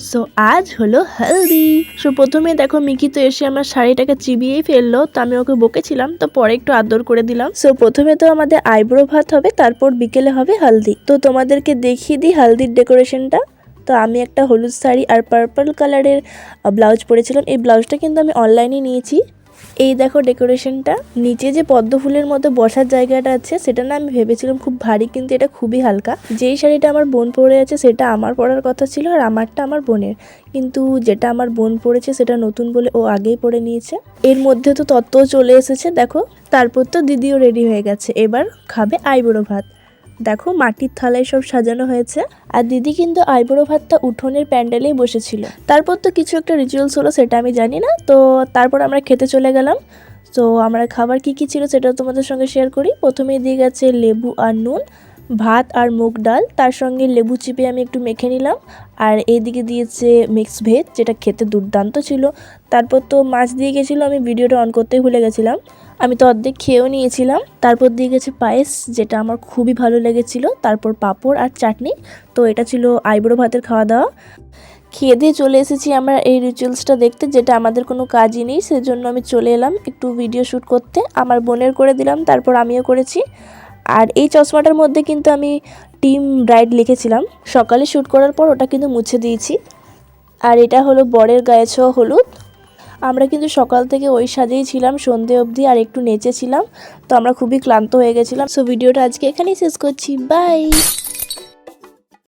So আজ হলো হলদি। So প্রথমে দেখো মিকি তো এসে আমার শাড়িটাকে চিবিয়েই ফেললো, তো আমি ওকে বকেছিলাম, তো পরে একটু আদর করে দিলাম। সো প্রথমে তো আমাদের আইব্রো ভাত হবে, তারপর বিকেলে হবে হলদি। তো তোমাদেরকে দেখিয়ে দিই হলদির ডেকোরেশনটা। তো আমি একটা হলুদ শাড়ি আর পার্পল কালারের ব্লাউজ পরেছিলাম। এই ব্লাউজটা কিন্তু আমি অনলাইনে নিয়েছি। এই দেখো ডেকোরেশনটা, নিচে যে পদ্ম ফুলের মতো বসার জায়গাটা আছে সেটা না আমি ভেবেছিলাম খুব ভারী, কিন্তু এটা খুবই হালকা। যেই শাড়িটা আমার বোন পরে আছে সেটা আমার পরার কথা ছিল আর আমারটা আমার বোনের, কিন্তু যেটা আমার বোন পরেছে সেটা নতুন বলে ও আগেই পরে নিয়েছে। এর মধ্যে তো তত্ত্বও চলে এসেছে দেখো। তারপর তো দিদিও রেডি হয়ে গেছে, এবার খাবে আইবুড়ো ভাত। দেখো মাটির থালায় সব সাজানো হয়েছে, আর দিদি কিন্তু আইবুড়ো ভাতটা উঠোনের প্যান্ডেলেই বসেছিল। তারপর তো কিছু একটা রিচুয়ালস হলো, সেটা আমি জানি না। তো তারপর আমরা খেতে চলে গেলাম। তো আমরা খাবার কি কি ছিল সেটা তোমাদের সঙ্গে শেয়ার করি। প্রথমেই দিয়ে গেছে লেবু আর নুন, ভাত আর মুগ ডাল, তার সঙ্গে লেবু চিপে আমি একটু মেখে নিলাম। আর এইদিকে দিয়েছে মিক্স ভেজ, যেটা খেতে দুর্দান্ত ছিল। তারপর তো মাছ দিয়ে গেছিলো, আমি ভিডিওটা অন করতেই ভুলে গেছিলাম। আমি তো অর্ধেক খেয়েও নিয়েছিলাম। তারপর দিয়ে গেছে পায়েস, যেটা আমার খুবই ভালো লেগেছিল। তারপর পাঁপড় আর চাটনি। তো এটা ছিল আইবুড়ো ভাতের খাওয়া দাওয়া। খেয়ে দিয়ে চলে এসেছি আমরা এই রিচুয়ালসটা দেখতে, যেটা আমাদের কোনো কাজই নেই, সেজন্য আমি চলে এলাম একটু ভিডিও শ্যুট করতে। আমার বোনের করে দিলাম, তারপর আমিও করেছি। আর এই চশমাটার মধ্যে কিন্তু আমি টিম ব্রাইড লিখেছিলাম। সকালে শ্যুট করার পর ওটা কিন্তু মুছে দিয়েছি। আর এটা হলো বরের গায়ে ছোঁয়া হলুদ। আমরা কিন্তু সকাল থেকে ওই সাজেই ছিলাম সন্ধে অবধি, আর একটু নেচেছিলাম। তো আমরা খুবই ক্লান্ত হয়ে গেছিলাম। সো ভিডিওটা আজকে এখানেই শেষ করছি, বাই।